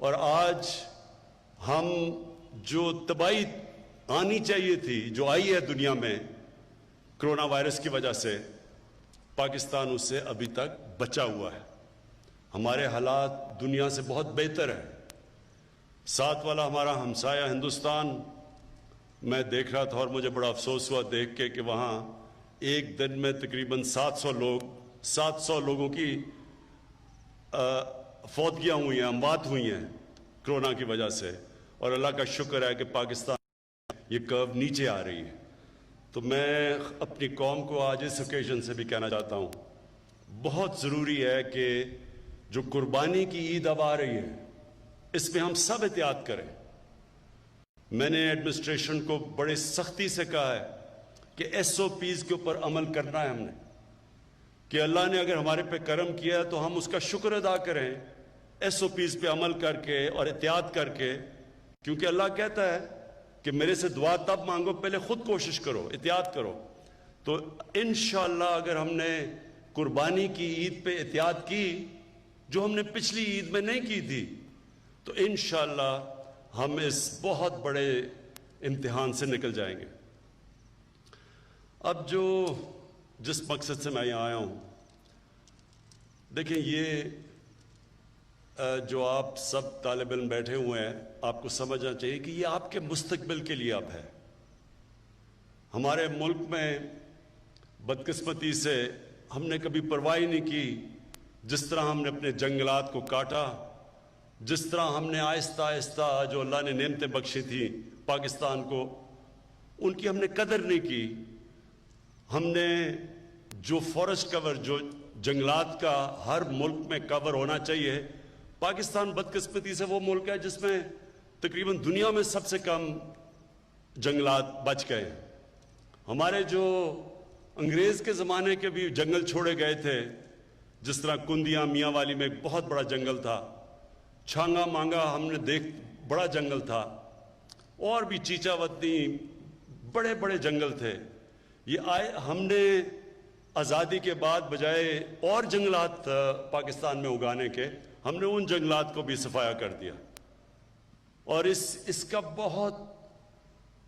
اور آج ہم جو تباہی آنی چاہیے تھی جو آئی ہے دنیا میں کرونا وائرس کی وجہ سے، پاکستان اس سے ابھی تک بچا ہوا ہے۔ ہمارے حالات دنیا سے بہت بہتر ہیں۔ ساتھ والا ہمارا ہمسایہ ہندوستان، میں دیکھ رہا تھا اور مجھے بڑا افسوس ہوا دیکھ کے کہ وہاں ایک دن میں تقریباً 700 لوگوں کی فوتگیاں ہوئی ہیں، اموات ہوئی ہیں کرونا کی وجہ سے، اور اللہ کا شکر ہے کہ پاکستان یہ کرو نیچے آ رہی ہے۔ تو میں اپنی قوم کو آج اس اوکیزن سے بھی کہنا چاہتا ہوں، بہت ضروری ہے کہ جو قربانی کی عید اب آ رہی ہے اس میں ہم سب احتیاط کریں۔ میں نے ایڈمنسٹریشن کو بڑے سختی سے کہا ہے کہ SOPs کے اوپر عمل کرنا ہے ہم نے، کہ اللہ نے اگر ہمارے پہ کرم کیا ہے تو ہم اس کا شکر ادا کریں، SOPs پہ عمل کر کے اور احتیاط کر کے، کیونکہ اللہ کہتا ہے کہ میرے سے دعا تب مانگو پہلے خود کوشش کرو، احتیاط کرو۔ تو انشاءاللہ اگر ہم نے قربانی کی عید پہ احتیاط کی جو ہم نے پچھلی عید میں نہیں کی تھی، تو انشاءاللہ ہم اس بہت بڑے امتحان سے نکل جائیں گے۔ اب جس مقصد سے میں یہاں آیا ہوں، دیکھیں یہ جو آپ سب طالب علم بیٹھے ہوئے ہیں، آپ کو سمجھنا چاہیے کہ یہ آپ کے مستقبل کے لیے اب ہے۔ ہمارے ملک میں بدقسمتی سے ہم نے کبھی پرواہ نہیں کی، جس طرح ہم نے اپنے جنگلات کو کاٹا، جس طرح ہم نے آہستہ آہستہ جو اللہ نے نعمتیں بخشی تھیں پاکستان کو، ان کی ہم نے قدر نہیں کی۔ ہم نے جو فارسٹ کور، جو جنگلات کا ہر ملک میں کور ہونا چاہیے، پاکستان بدقسمتی سے وہ ملک ہے جس میں تقریباً دنیا میں سب سے کم جنگلات بچ گئے ہیں۔ ہمارے جو انگریز کے زمانے کے بھی جنگل چھوڑے گئے تھے، جس طرح کندیاں میاں والی میں ایک بہت بڑا جنگل تھا، چھانگا مانگا ہم نے بڑا جنگل تھا، اور بھی چیچا وطنی بڑے بڑے جنگل تھے۔ یہ ہم نے آزادی کے بعد بجائے اور جنگلات پاکستان میں اگانے کے، ہم نے ان جنگلات کو بھی صفایا کر دیا، اور اس کا بہت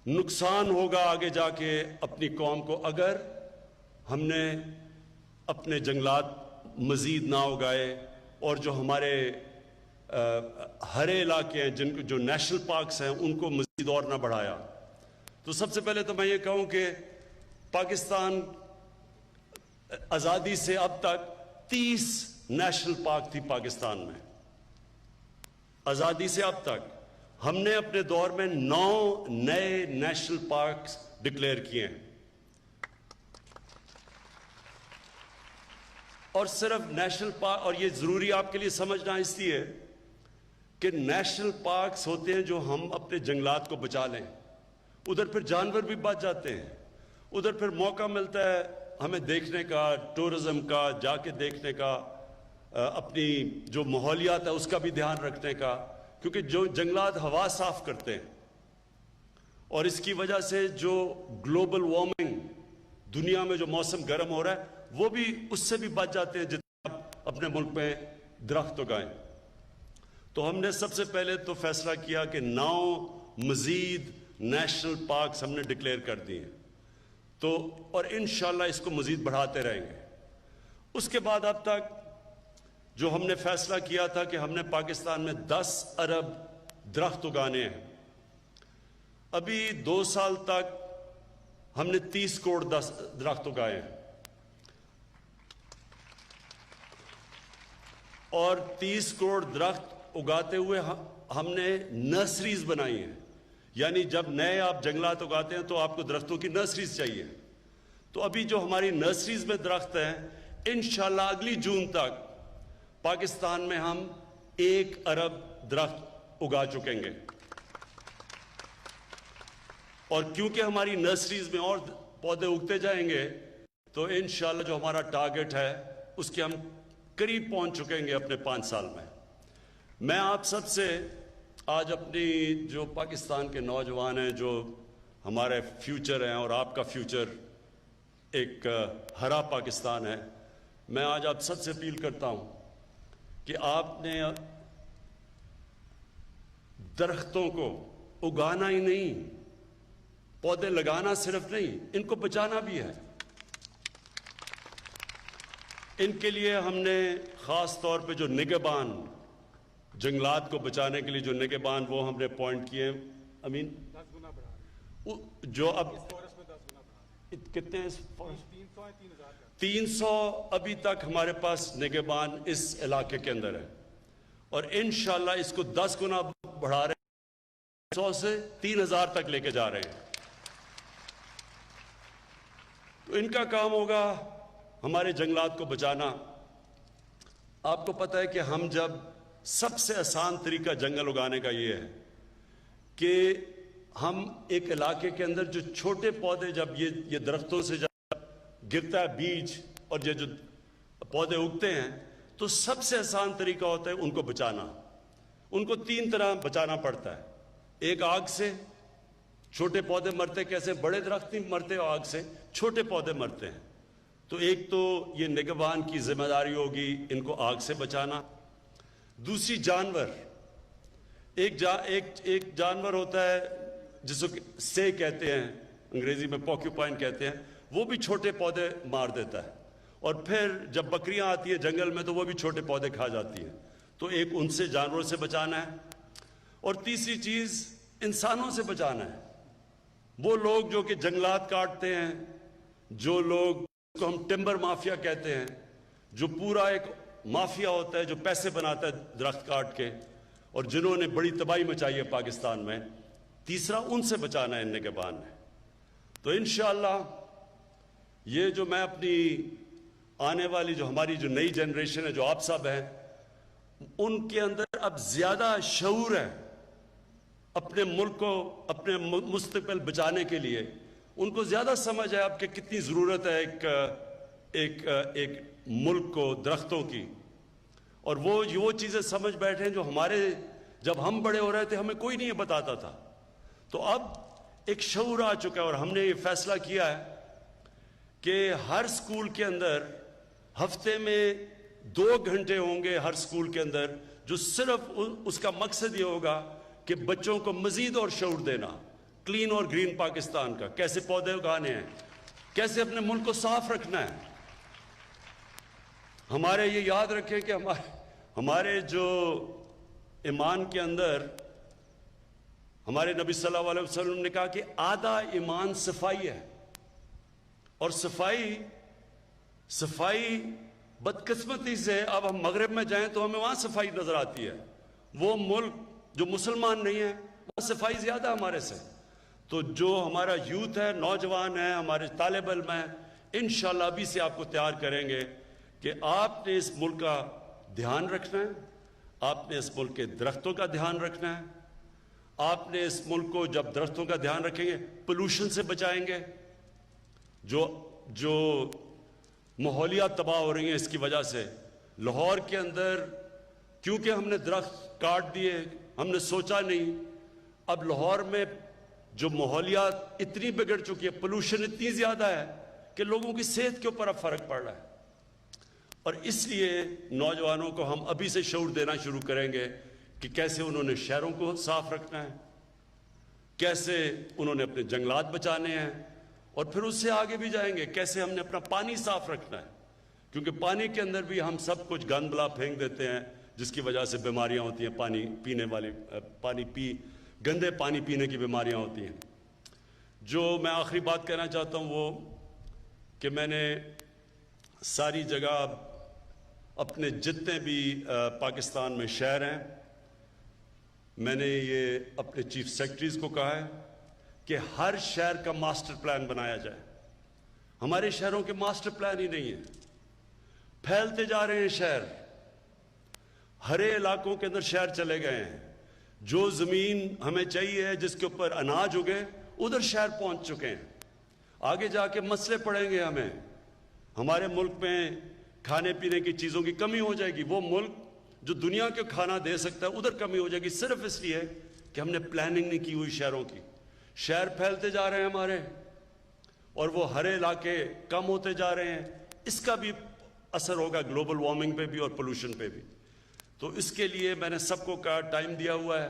نقصان ہوگا آگے جا کے اپنی قوم کو اگر ہم نے اپنے جنگلات مزید نہ اگائے، اور جو ہمارے ہرے علاقے ہیں جو نیشنل پارکس ہیں ان کو مزید اور نہ بڑھایا۔ تو سب سے پہلے تو میں یہ کہوں کہ پاکستان آزادی سے اب تک 30 نیشنل پارک تھی پاکستان میں۔ آزادی سے اب تک ہم نے اپنے دور میں 9 نئے نیشنل پارکس ڈکلیئر کیے ہیں، اور صرف نیشنل پارک، اور یہ ضروری آپ کے لیے سمجھنا اس لیے کہ نیشنل پارکس ہوتے ہیں جو ہم اپنے جنگلات کو بچا لیں، ادھر پھر جانور بھی بچ جاتے ہیں، ادھر پھر موقع ملتا ہے ہمیں دیکھنے کا، ٹورزم کا، جا کے دیکھنے کا، اپنی جو ماحولیات ہے اس کا بھی دھیان رکھنے کا، کیونکہ جو جنگلات ہوا صاف کرتے ہیں، اور اس کی وجہ سے جو گلوبل وارمنگ دنیا میں جو موسم گرم ہو رہا ہے وہ بھی اس سے بھی بچ جاتے ہیں جتنے آپ اپنے ملک میں درخت اگائیں۔ تو ہم نے سب سے پہلے تو فیصلہ کیا کہ 9 مزید نیشنل پارکس ہم نے ڈکلیئر کر دیے ہیں، تو اور انشاءاللہ اس کو مزید بڑھاتے رہیں گے۔ اس کے بعد اب تک جو ہم نے فیصلہ کیا تھا کہ ہم نے پاکستان میں 10 ارب درخت اگانے ہیں، ابھی 2 سال تک ہم نے 30 کروڑ درخت اگائے ہیں، اور 30 کروڑ درخت اگاتے ہوئے ہم نے نرسریز بنائی ہیں، یعنی جب نئے آپ جنگلات اگاتے ہیں تو آپ کو درختوں کی نرسریز چاہیے۔ تو ابھی جو ہماری نرسریز میں درخت ہیں، انشاءاللہ اگلی جون تک پاکستان میں ہم 1 ارب درخت اگا چکیں گے، اور کیونکہ ہماری نرسریز میں اور پودے اگتے جائیں گے تو انشاءاللہ جو ہمارا ٹارگٹ ہے اس کے ہم قریب پہنچ چکیں گے اپنے 5 سال میں۔ میں آپ سب سے آج اپنی جو پاکستان کے نوجوان ہیں، جو ہمارے فیوچر ہیں، اور آپ کا فیوچر ایک ہرا پاکستان ہے، میں آج آپ سب سے اپیل کرتا ہوں کہ آپ نے درختوں کو اگانا ہی نہیں، پودے لگانا صرف نہیں، ان کو بچانا بھی ہے۔ ان کے لیے ہم نے خاص طور پہ جو نگہبان، جنگلات کو بچانے کے لیے جو نگہبان، وہ ہم نے اپوائنٹ کیے۔ امین 10 گنا بڑھا رہے ہیں جو اب اس فورس میں، 10 گنا بڑھا رہے کتنے ہیں؟ 300 ہے، 3000 کا 300 ابھی تک ہمارے پاس نگہبان اس علاقے کے اندر ہے، اور انشاءاللہ اس کو 10 گنا بڑھا رہے ہیں، 100 سے 3000 تک لے کے جا رہے ہیں۔ تو ان کا کام ہوگا ہمارے جنگلات کو بچانا۔ آپ کو پتہ ہے کہ ہم جب سب سے آسان طریقہ جنگل اگانے کا یہ ہے کہ ہم ایک علاقے کے اندر جو چھوٹے پودے، جب یہ درختوں سے جب گرتا ہے بیج اور یہ جو پودے اگتے ہیں، تو سب سے آسان طریقہ ہوتا ہے ان کو بچانا۔ ان کو 3 طرح بچانا پڑتا ہے۔ ایک آگ سے، چھوٹے پودے مرتے کیسے؟ بڑے درخت نہیں مرتے آگ سے، چھوٹے پودے مرتے ہیں۔ تو ایک تو یہ نگہبان کی ذمہ داری ہوگی ان کو آگ سے بچانا۔ دوسری جانور، ایک جانور ہوتا ہے جس کو سے کہتے ہیں، انگریزی میں پوکیوپائن کہتے ہیں، وہ بھی چھوٹے پودے مار دیتا ہے، اور پھر جب بکریاں آتی ہیں جنگل میں تو وہ بھی چھوٹے پودے کھا جاتی ہیں۔ تو ایک ان سے، جانوروں سے بچانا ہے، اور تیسری چیز انسانوں سے بچانا ہے۔ وہ لوگ جو کہ جنگلات کاٹتے ہیں، جو لوگ کو ہم ٹمبر مافیا کہتے ہیں، جو پورا ایک مافیا ہوتا ہے جو پیسے بناتا ہے درخت کاٹ کے، اور جنہوں نے بڑی تباہی مچائی ہے پاکستان میں۔ تیسرا ان سے بچانا ہے نگہبان ہے۔ تو انشاءاللہ یہ جو میں اپنی آنے والی جو ہماری جو نئی جنریشن ہے، جو آپ سب ہیں، ان کے اندر اب زیادہ شعور ہے اپنے ملک کو، اپنے مستقبل بچانے کے لیے۔ ان کو زیادہ سمجھ ہے اب کہ کتنی ضرورت ہے ایک ملک کو درختوں کی، اور وہ چیزیں سمجھ بیٹھے ہیں جو ہمارے، جب ہم بڑے ہو رہے تھے ہمیں کوئی نہیں بتاتا تھا۔ تو اب ایک شعور آ چکا ہے، اور ہم نے یہ فیصلہ کیا ہے کہ ہر سکول کے اندر ہفتے میں 2 گھنٹے ہوں گے ہر سکول کے اندر، جو صرف اس کا مقصد یہ ہوگا کہ بچوں کو مزید اور شعور دینا کلین اور گرین پاکستان کا، کیسے پودے اگانے ہیں، کیسے اپنے ملک کو صاف رکھنا ہے۔ ہمارے یہ یاد رکھیں کہ ہمارے جو ایمان کے اندر ہمارے نبی صلی اللہ علیہ وسلم نے کہا کہ آدھا ایمان صفائی ہے، اور صفائی بدقسمتی سے اب ہم مغرب میں جائیں تو ہمیں وہاں صفائی نظر آتی ہے۔ وہ ملک جو مسلمان نہیں ہے وہاں صفائی زیادہ ہمارے سے۔ تو جو ہمارا یوتھ ہے، نوجوان ہے، ہمارے طالب علم ہیں، انشاءاللہ ابھی سے آپ کو تیار کریں گے کہ آپ نے اس ملک کا دھیان رکھنا ہے، آپ نے اس ملک کے درختوں کا دھیان رکھنا ہے، آپ نے اس ملک کو جب درختوں کا دھیان رکھیں گے پولوشن سے بچائیں گے، جو ماحولیات تباہ ہو رہی ہیں اس کی وجہ سے۔ لاہور کے اندر کیونکہ ہم نے درخت کاٹ دیے، ہم نے سوچا نہیں، اب لاہور میں جو ماحولیات اتنی بگڑ چکی ہے، پولوشن اتنی زیادہ ہے کہ لوگوں کی صحت کے اوپر اب فرق پڑ رہا ہے۔ اور اس لیے نوجوانوں کو ہم ابھی سے شعور دینا شروع کریں گے کہ کیسے انہوں نے شہروں کو صاف رکھنا ہے، کیسے انہوں نے اپنے جنگلات بچانے ہیں، اور پھر اس سے آگے بھی جائیں گے کیسے ہم نے اپنا پانی صاف رکھنا ہے، کیونکہ پانی کے اندر بھی ہم سب کچھ گند بلا پھینک دیتے ہیں جس کی وجہ سے بیماریاں ہوتی ہیں، پانی پینے والی گندے پانی پینے کی بیماریاں ہوتی ہیں۔ جو میں آخری بات کہنا چاہتا ہوں وہ کہ میں نے ساری جگہ اپنے جتنے بھی پاکستان میں شہر ہیں، میں نے یہ اپنے چیف سیکرٹریز کو کہا ہے کہ ہر شہر کا ماسٹر پلان بنایا جائے۔ ہمارے شہروں کے ماسٹر پلان ہی نہیں ہیں، پھیلتے جا رہے ہیں شہر، ہرے علاقوں کے اندر شہر چلے گئے ہیں۔ جو زمین ہمیں چاہیے جس کے اوپر اناج اگے ادھر شہر پہنچ چکے ہیں۔ آگے جا کے مسئلے پڑیں گے ہمیں، ہمارے ملک میں کھانے پینے کی چیزوں کی کمی ہو جائے گی۔ وہ ملک جو دنیا کے کھانا دے سکتا ہے ادھر کمی ہو جائے گی، صرف اس لیے کہ ہم نے پلاننگ نہیں کی ہوئی شہروں کی۔ شہر پھیلتے جا رہے ہیں ہمارے، اور وہ ہر علاقے کم ہوتے جا رہے ہیں، اس کا بھی اثر ہوگا گلوبل وارمنگ پہ بھی اور پولوشن پہ بھی۔ تو اس کے لیے میں نے سب کو کہا ٹائم دیا ہوا ہے،